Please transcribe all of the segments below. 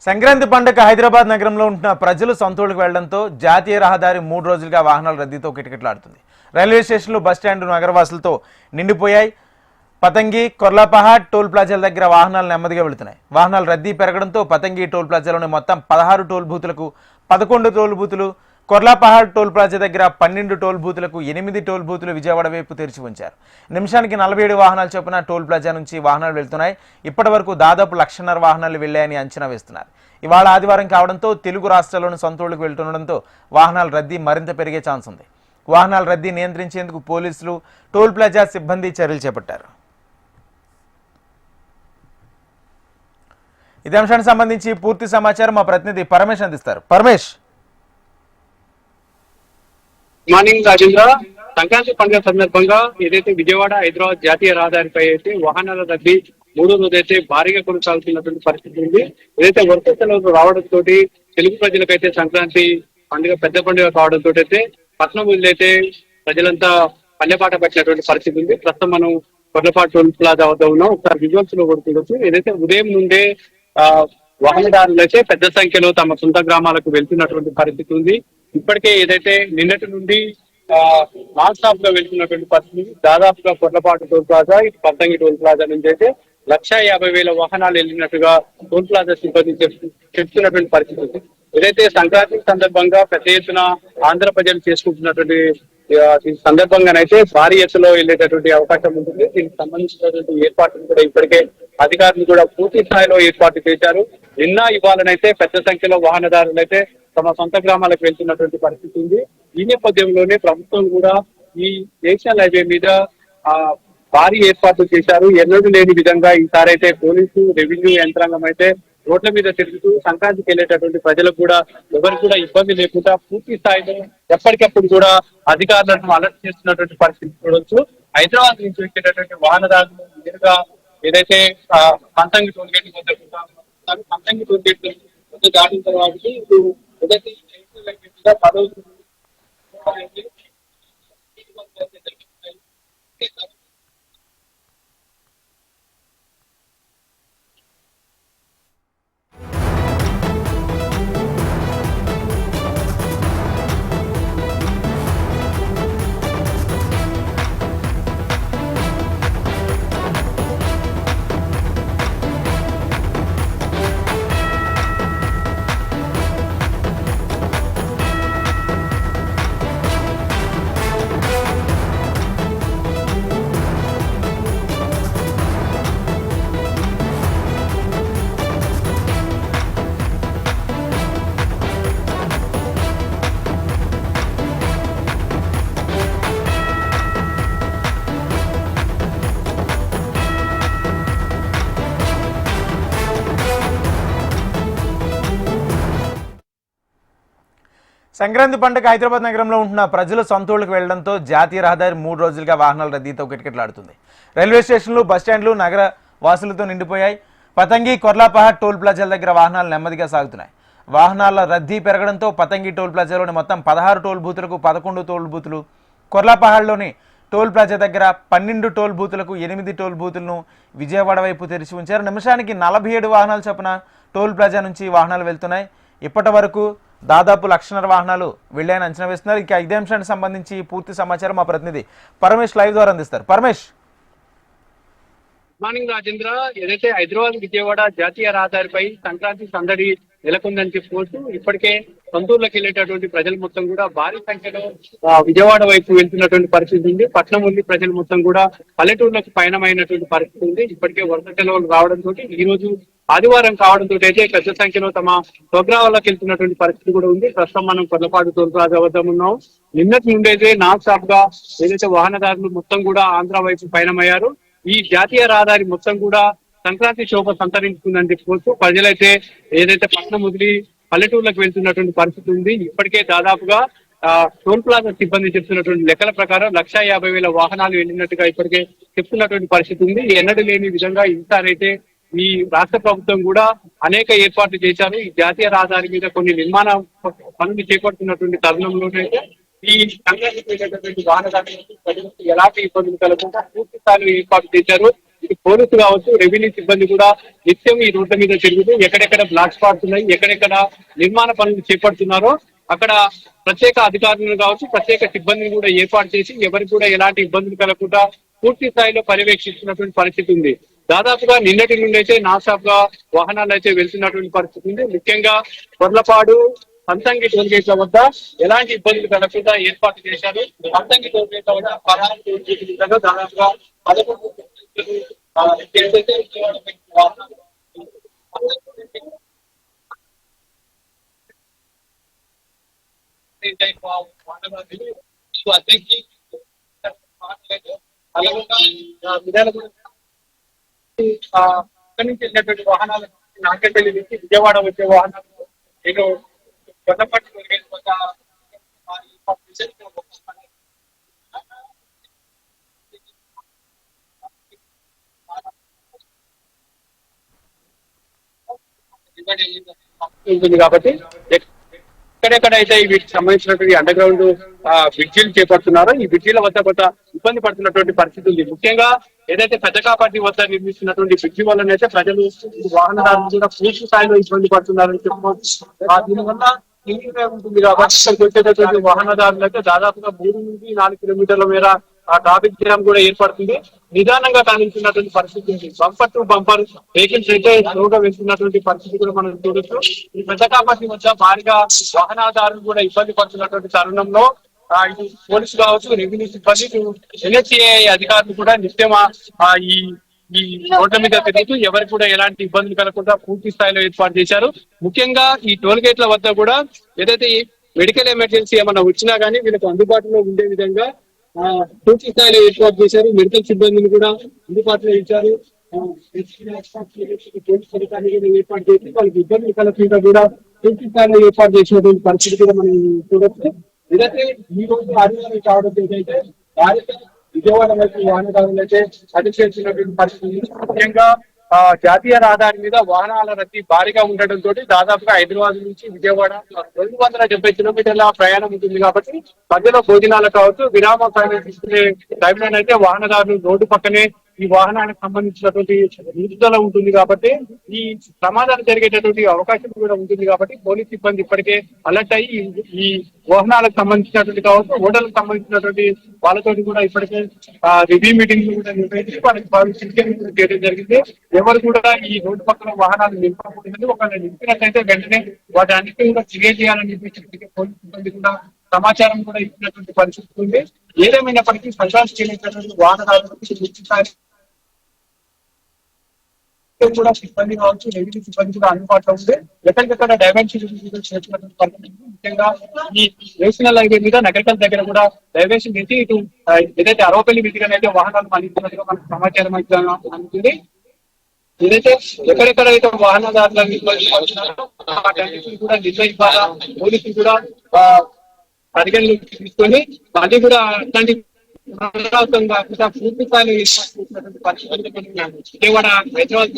సంక్రాంతి పండుగ హైదరాబాద్ నగరంలో ఉంటున్న ప్రజలు సొంతూళ్ళకు వెళ్లడంతో జాతీయ రహదారి 3 రోజులుగా వాహనాల రద్దీతో కిటకిటలాడుతుంది. రైల్వే స్టేషన్లు, బస్టాండ్ నగరవాసులతో నిండిపోయాయి. పతంగి, కొర్లాపహాడ్ టోల్ ప్లాజాల దగ్గర వాహనాలు నెమ్మదిగా వెళుతున్నాయి. వాహనాల రద్దీ పెరగడంతో పతంగి టోల్ ప్లాజాలోని మొత్తం 16 టోల్ బూతులకు 11 టోల్ బూతులు, కొర్లాపహాడ్ టోల్ ప్లాజా దగ్గర 12 టోల్ బూతులకు 8 టోల్ బూతులు విజయవాడ వైపు తెరిచి ఉంచారు. నిమిషానికి 47 వాహనాల చొప్పున టోల్ ప్లాజా నుంచి వాహనాలు వెళ్తున్నాయి. ఇప్పటి వరకు దాదాపు 1,50,000 వాహనాలు వెళ్లాయని అంచనా వేస్తున్నారు. ఇవాళ ఆదివారం కావడంతో తెలుగు రాష్ట్రాల్లోని సొంతూళ్ళకు వెళ్తుండడంతో వాహనాల రద్దీ మరింత పెరిగే ఛాన్స్ ఉంది. వాహనాల రద్దీ నియంత్రించేందుకు పోలీసులు, టోల్ ప్లాజా సిబ్బంది చర్యలు చేపట్టారు. ఇదే అంశానికి సంబంధించి పూర్తి సమాచారం మా ప్రతినిధి పరమేష్ అందిస్తారు. పరమేష్, మార్నింగ్ రాజేంద్ర. సంక్రాంతి పండుగ సందర్భంగా ఏదైతే విజయవాడ హైదరాబాద్ జాతీయ రహదారిపై అయితే వాహనాల రద్దీ 3 రోజైతే భారీగా కొనసాగుతున్నటువంటి పరిస్థితి ఉంది. ఏదైతే వరుస సెలవులు రావడంతో తెలుగు ప్రజలకైతే సంక్రాంతి పండుగ పెద్ద పండుగ కావడంతో అయితే పట్నం వదిలైతే ప్రజలంతా పల్లెపాట పట్టినటువంటి పరిస్థితి ఉంది. ప్రస్తుతం మనం కొర్లపాటు టోల్ ప్లాజా వద్ద ఉన్నాం. ఒకసారి విజువల్స్ లో కొడుతుండొచ్చు. ఏదైతే ఉదయం నుండే వాహనదారులు అయితే పెద్ద సంఖ్యలో తమ సొంత గ్రామాలకు వెళ్తున్నటువంటి పరిస్థితి ఉంది. ఇప్పటికే ఏదైతే నిన్నటి నుండి నాన్ స్టాప్ గా వెళ్తున్నటువంటి పరిస్థితి, దాదాపుగా కొర్లపాటు టోల్ ప్లాజా, ఇటు పతంగి టోల్ ప్లాజా నుంచి అయితే 1,50,000 వాహనాలు వెళ్ళినట్టుగా టోల్ ప్లాజా సిబ్బంది చెప్తున్నటువంటి పరిస్థితి ఉంది. ఏదైతే సంక్రాంతి సందర్భంగా పెద్ద ఎత్తున ఆంధ్ర ప్రజలు చేసుకుంటున్నటువంటి సందర్భంగానైతే భారీ ఎత్తులో వెళ్ళేటటువంటి అవకాశం ఉంటుంది. దీనికి సంబంధించినటువంటి ఏర్పాట్లు కూడా ఇప్పటికే అధికారులు కూడా పూర్తి స్థాయిలో ఏర్పాటు చేశారు. నిన్న ఇవాళనైతే పెద్ద సంఖ్యలో వాహనదారులు అయితే తమ సొంత గ్రామాలకు వెళ్తున్నటువంటి పరిస్థితి ఉంది. ఈ నేపథ్యంలోనే ప్రభుత్వం కూడా ఈ నేషనల్ హైవే మీద భారీ ఏర్పాట్లు చేశారు. ఎన్నడూ లేని విధంగా ఈసారి అయితే పోలీసు, రెవెన్యూ యంత్రాంగం అయితే రోడ్ల మీద తిరుగుతూ సంక్రాంతికి వెళ్ళేటటువంటి ప్రజలకు కూడా ఎవరికి కూడా ఇబ్బంది లేకుండా పూర్తి స్థాయిలో ఎప్పటికప్పుడు కూడా అధికారులను అలర్ట్ చేస్తున్నటువంటి పరిస్థితి చూడొచ్చు. హైదరాబాద్ నుంచి వచ్చేటటువంటి వాహనదారులు నేరుగా ఏదైతే Panthangi toll gate Panthangi toll gate దాటిన తర్వాత ఏదైతే సంక్రాంతి పండుగ హైదరాబాద్ నగరంలో ఉంటున్న ప్రజలు సొంతూళ్ళకు వెళ్లడంతో జాతీయ రహదారి 3 రోజులుగా వాహనాల రద్దీతో కిటకిటలాడుతుంది. రైల్వే స్టేషన్లు, బస్టాండ్లు నగర వాసులతో నిండిపోయాయి. పతంగి, కొర్లాపహాడ్ టోల్ ప్లాజాల దగ్గర వాహనాలు నెమ్మదిగా సాగుతున్నాయి. వాహనాల రద్దీ పెరగడంతో పతంగి టోల్ ప్లాజాలోని మొత్తం 16 టోల్ బూతులకు 11 టోల్ బూతులు, కొర్లాపహాడ్లోని టోల్ ప్లాజా దగ్గర 12 టోల్ బూతులకు 8 టోల్ బూతులను విజయవాడ వైపు తెరిచి ఉంచారు. నిమిషానికి 47 వాహనాల చొప్పున టోల్ ప్లాజా నుంచి వాహనాలు వెళ్తున్నాయి. ఇప్పటి వరకు దాదాపు 1,50,000 వాహనాలు వెళ్ళాయని అంచనా వేస్తున్నారు. ఇక ఇదే అంశానికి సంబంధించి పూర్తి సమాచారం మా ప్రతినిధి పరమేష్ లైవ్ ద్వారా అందిస్తారు. పరమేష్, మార్నింగ్ రాజేంద్ర. ఏదైతే హైదరాబాద్ విజయవాడ జాతీయ రహదారిపై సంక్రాంతి సందడి నెలకొందని చెప్పుకోవచ్చు. ఇప్పటికే సొంతూర్లకు వెళ్ళేటటువంటి ప్రజలు మొత్తం కూడా భారీ సంఖ్యలో విజయవాడ వైపు వెళ్తున్నటువంటి పరిస్థితి ఉంది. పట్నం ఉండి ప్రజలు మొత్తం కూడా పల్లెటూర్లకు పయనమైనటువంటి పరిస్థితి ఉంది. ఇప్పటికే వరుస సెలవులు రావడంతో ఈ రోజు ఆదివారం కావడంతో అయితే పెద్ద సంఖ్యలో తమ స్వగ్రామాలకు వెళ్తున్నటువంటి పరిస్థితి కూడా ఉంది. ప్రస్తుతం మనం కొర్లపాటు టోల్ ప్లాజా వద్ద ఉన్నాం. నిన్నటి నుండైతే నాన్ స్టాప్ గా ఏదైతే వాహనదారులు మొత్తం కూడా ఆంధ్ర వైపు పయనమయ్యారు. ఈ జాతీయ రహదారి మొత్తం కూడా సంక్రాంతి శోభ సంతరించుకుందని చెప్పుకోవచ్చు. ప్రజలైతే ఏదైతే పట్నం వదిలి పల్లెటూర్లకు వెళ్తున్నటువంటి పరిస్థితి ఉంది. ఇప్పటికే దాదాపుగా టోల్ ప్లాజా సిబ్బంది చెప్తున్నటువంటి లెక్కల ప్రకారం 1,50,000 వాహనాలు వెళ్ళినట్టుగా ఇప్పటికే చెప్తున్నటువంటి పరిస్థితి ఉంది. ఎన్నడూ లేని విధంగా ఈసారైతే ఈ రాష్ట్ర ప్రభుత్వం కూడా అనేక ఏర్పాట్లు చేశారు. ఈ జాతీయ రహదారి మీద కొన్ని నిర్మాణ పనులు చేపడుతున్నటువంటి తరుణంలోనైతే ఈ సంఘటనటువంటి వాహనదారులకు ప్రజలకు ఎలాంటి ఇబ్బందులు కలగకుండా పూర్తి స్థాయిలో ఏర్పాటు చేశారు. ఇటు పోలీసు కావచ్చు, రెవెన్యూ సిబ్బంది కూడా నిత్యం ఈ రోడ్ల మీద తిరుగుతూ ఎక్కడెక్కడ బ్లాక్ స్పాట్స్ ఉన్నాయి, ఎక్కడెక్కడ నిర్మాణ పనులు చేపడుతున్నారో అక్కడ ప్రత్యేక అధికారులను కావచ్చు, ప్రత్యేక సిబ్బందిని కూడా ఏర్పాటు చేసి ఎవరికి కూడా ఎలాంటి ఇబ్బందులు కలగకుండా పూర్తి స్థాయిలో పర్యవేక్షిస్తున్నటువంటి పరిస్థితి ఉంది. దాదాపుగా నిన్నటి నుండి అయితే నాన్ స్టాప్ గా వాహనాలు అయితే వెళ్తున్నటువంటి పరిస్థితి ఉంది. ముఖ్యంగా కొర్లపాడు పంతంగి టోల్ గేట్ల వద్ద ఎలాంటి ఇబ్బందులు కలగకుండా ఏర్పాటు చేశారు. పంతంగి టోల్ గేట్ల వద్ద పదహారు టోల్ గేట్ల దాదాపుగా 11 ఏదైతే వాహనాలు అక్కడి నుంచి వెళ్ళినటువంటి వాహనాలు నాగపల్లి నుంచి విజయవాడ వచ్చే వాహనాలు నేను కొత్తపట్టు ఉంటుంది కాబట్టి ఎక్కడెక్కడైతే వీటికి సంబంధించినటువంటి అండర్ గ్రౌండ్ బ్రిడ్జీలు చేపడుతున్నారో ఈ బ్రిడ్జీల వద్ద కొంత ఇబ్బంది పడుతున్నటువంటి పరిస్థితి ఉంది. ముఖ్యంగా ఏదైతే పెద్దకాపాటి వద్ద నిర్మిస్తున్నటువంటి బ్రిడ్జి వల్లనైతే ప్రజలు వాహనదారులు కూడా పూర్తి స్థాయిలో ఇబ్బంది పడుతున్నారని చెప్పుకోవచ్చు. దీనివల్ల ఉంటుంది కాబట్టి ఇక్కడికి వచ్చేటటువంటి వాహనదారులు అయితే దాదాపుగా 3 నుంచి 4 కిలోమీటర్ల మేర ఆ ట్రాఫిక్ జామ్ కూడా ఏర్పడుతుంది. నిదానంగా కనిపిస్తున్నటువంటి పరిస్థితి ఉంది. బంపర్ టు బంపర్ వెహికల్స్ అయితే స్లోగా వెళ్తున్నటువంటి పరిస్థితి కూడా మనం చూడొచ్చు. ఈ పెద్దకాపాటి వద్ద భారీగా వాహనదారులు కూడా ఇబ్బంది పడుతున్నటువంటి తరుణంలో ఇటు పోలీసు కావచ్చు, రెవెన్యూ సిబ్బంది, ఎన్హెచ్ఏ అధికారులు కూడా నిత్యం ఈ ఈ రోడ్ల మీద తిరుగుతూ ఎవరికి కూడా ఎలాంటి ఇబ్బందులు కలగకుండా పూర్తి స్థాయిలో ఏర్పాటు చేశారు. ముఖ్యంగా ఈ టోల్ గేట్ల వద్ద కూడా ఏదైతే మెడికల్ ఎమర్జెన్సీ ఏమన్నా వచ్చినా గానీ వీళ్ళకి అందుబాటులో ఉండే విధంగా పూర్తి స్థాయిలో ఏర్పాటు చేశారు. మెడికల్ సిబ్బందిని కూడా అందుబాటులో ఇచ్చారు. ఏర్పాటు చేసి వాళ్ళకి ఇబ్బందులు కలగకుండా కూడా పూర్తి స్థాయిలో ఏర్పాటు చేసినటువంటి పరిస్థితి కూడా మనం చూడొచ్చు. ఏదైతే ఈ రోజు ఆదివారం కావడం ఏదైతే విజయవాడ వైపు వాహనదారులు అయితే అతి చేస్తున్నటువంటి పరిస్థితి. ముఖ్యంగా జాతీయ రహదారి మీద వాహనాల రద్దీ భారీగా ఉండటంతో దాదాపుగా హైదరాబాద్ నుంచి విజయవాడ 270 కిలోమీటర్ల ప్రయాణం ఉంటుంది కాబట్టి మధ్యలో భోజనాలు కావచ్చు, విరామ ప్రయాణం తీసుకునే టైంలోనైతే వాహనదారులు రోడ్డు పక్కనే ఈ వాహనానికి సంబంధించినటువంటి నిలుపుదల ఉంటుంది కాబట్టి ఈ ప్రమాదాలు జరిగేటటువంటి అవకాశం కూడా ఉంటుంది కాబట్టి పోలీస్ సిబ్బంది ఇప్పటికే అలర్ట్ అయ్యి ఈ వాహనాలకు సంబంధించినటువంటి కావచ్చు, ఓటర్లకు సంబంధించినటువంటి వాళ్ళతో కూడా ఇప్పటికే రివ్యూ మీటింగ్లు కూడా నిర్వహించి వాళ్ళకి చేయడం జరిగింది. ఎవరు కూడా ఈ రోడ్డు పక్కన వాహనాలు నింపకూడదు, ఒకవేళ నింపినట్లయితే వెంటనే వాటి అన్నిటి కూడా క్లియర్ చేయాలని చెప్పి పోలీస్ సిబ్బంది కూడా సమాచారం కూడా ఇచ్చినటువంటి పరిస్థితి ఉంది. ఏదేమైనప్పటికీ సంక్రాంతి చెల్లించినటువంటి వాహనదారులకు కూడా సిబ్బంది కావచ్చు, రెవెన్యూ సిబ్బంది కూడా అందుబాటులో ఉంది. ఎక్కడికక్కడ డైమెన్షన్ చేసినటువంటి పరిస్థితి. ముఖ్యంగా ఈ నేషనల్ హైవే మీద నగరికల్ దగ్గర కూడా డైవర్షన్ చేసి ఇటు ఏదైతే అరవపల్లి మీదుగానైతే వాహనాలు మళ్ళిస్తున్నట్టుగా మనకు సమాచారం అయితే అందుతుంది. ఏదైతే ఎక్కడెక్కడైతే వాహనదారులు కూడా నిర్ణయించాలా పోలీసులు కూడా పరిగణలోకి తీసుకొని మళ్ళీ కూడా అట్లాంటి పూర్తి స్థాయిలో విజయవాడ హైదరాబాద్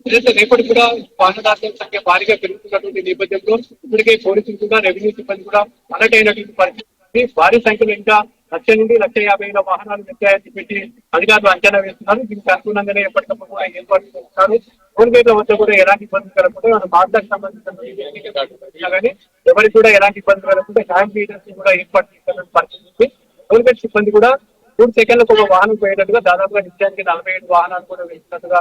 ఏదైతే రేపటి కూడా వాహనదారుల సంఖ్య భారీగా పెరుగుతున్నటువంటి నేపథ్యంలో ఇప్పటికే పోలీసులు కూడా రెవెన్యూ సిబ్బంది కూడా అలర్ట్ అయినటువంటి పరిస్థితి. భారీ సంఖ్యలో ఇంకా 1,00,000 నుండి 1,50,000 వాహనాలు వ్యత్యాసాన్ని పెట్టి అధికారులు అంచనా వేస్తున్నారు. దీనికి అనుగుణంగానే ఎప్పటికప్పుడు కూడా ఏర్పాటు చేస్తున్నారు. టోల్ గేట్ల వద్ద కూడా ఎలాంటి ఇబ్బందులు కలగకుండా మన మార్గానికి సంబంధించిన కానీ ఎవరికి కూడా ఎలాంటి ఇబ్బందులు కలగకుండా హ్యాండ్ లీడర్స్ కూడా ఏర్పాటు చేస్తున్న పరిస్థితి. టోల్ గేట్ సిబ్బంది కూడా 3 సెకండ్లకు ఒక వాహనం పోయేటట్టుగా దాదాపుగా నిత్యానికి 47 వాహనాలు కూడా వేసినట్టుగా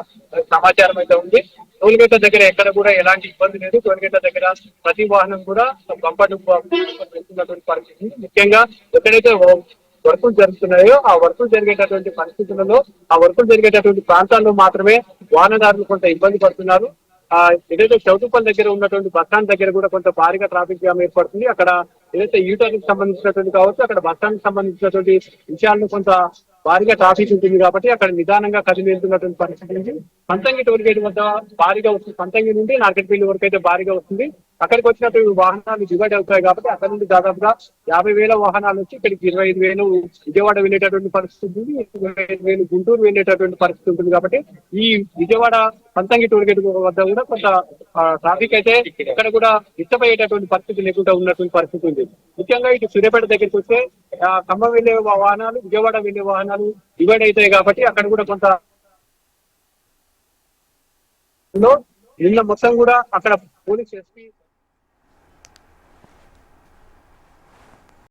సమాచారం అయితే ఉంది. టోల్ గేట్ల దగ్గర ఎక్కడ కూడా ఎలాంటి ఇబ్బంది లేదు. టోల్ గేట్ల దగ్గర ప్రతి వాహనం కూడా కంఫర్ట్ వెళ్తున్నటువంటి పరిస్థితి. ముఖ్యంగా ఎక్కడైతే వర్కులు జరుగుతున్నాయో ఆ వర్కులు జరిగేటటువంటి పరిస్థితులలో ఆ వర్కులు జరిగేటటువంటి ప్రాంతాల్లో మాత్రమే వాహనదారులు కొంత ఇబ్బంది పడుతున్నారు. ఏదైతే చౌటుప్పల్ దగ్గర ఉన్నటువంటి బస్ స్టాండ్ దగ్గర కూడా కొంత భారీగా ట్రాఫిక్ జామ్ ఏర్పడుతుంది. అక్కడ ఏదైతే యూటర్న్ కి సంబంధించినటువంటి కావచ్చు, అక్కడ బస్ స్టాండ్ కి సంబంధించినటువంటి విషయాలను కొంత భారీగా ట్రాఫిక్ ఉంటుంది కాబట్టి అక్కడ నిదానంగా కదిలి వెళ్తున్నటువంటి పరిస్థితి ఉంది. పంతంగి టోల్ గేట్ వద్ద భారీగా వస్తుంది. పంతంగి నుండి నార్కెట్పల్లి వరకు అయితే భారీగా వస్తుంది. అక్కడికి వచ్చినటువంటి వాహనాలు డివైడ్ అవుతాయి కాబట్టి అక్కడ నుండి దాదాపుగా 50,000 వాహనాలు వచ్చి ఇక్కడికి 25,000 విజయవాడ వెళ్ళేటటువంటి పరిస్థితి ఉంటుంది, 25,000 గుంటూరు వెళ్ళేటటువంటి పరిస్థితి ఉంటుంది. కాబట్టి ఈ విజయవాడ పంతంగి టోల్ గేట్ వద్ద కూడా కొంత ట్రాఫిక్ అయితే ఇక్కడ కూడా ఇష్టపడేటటువంటి పరిస్థితి లేకుండా ఉన్నటువంటి పరిస్థితి ఉంది. ముఖ్యంగా ఇటు సూర్యాపేట దగ్గరికి వస్తే ఖమ్మం వెళ్లే వాహనాలు, విజయవాడ వెళ్లే వాహనాలు డివైడ్ అవుతాయి కాబట్టి అక్కడ కూడా కొంత నిన్న మొత్తం కూడా అక్కడ పోలీస్ ఎస్పీ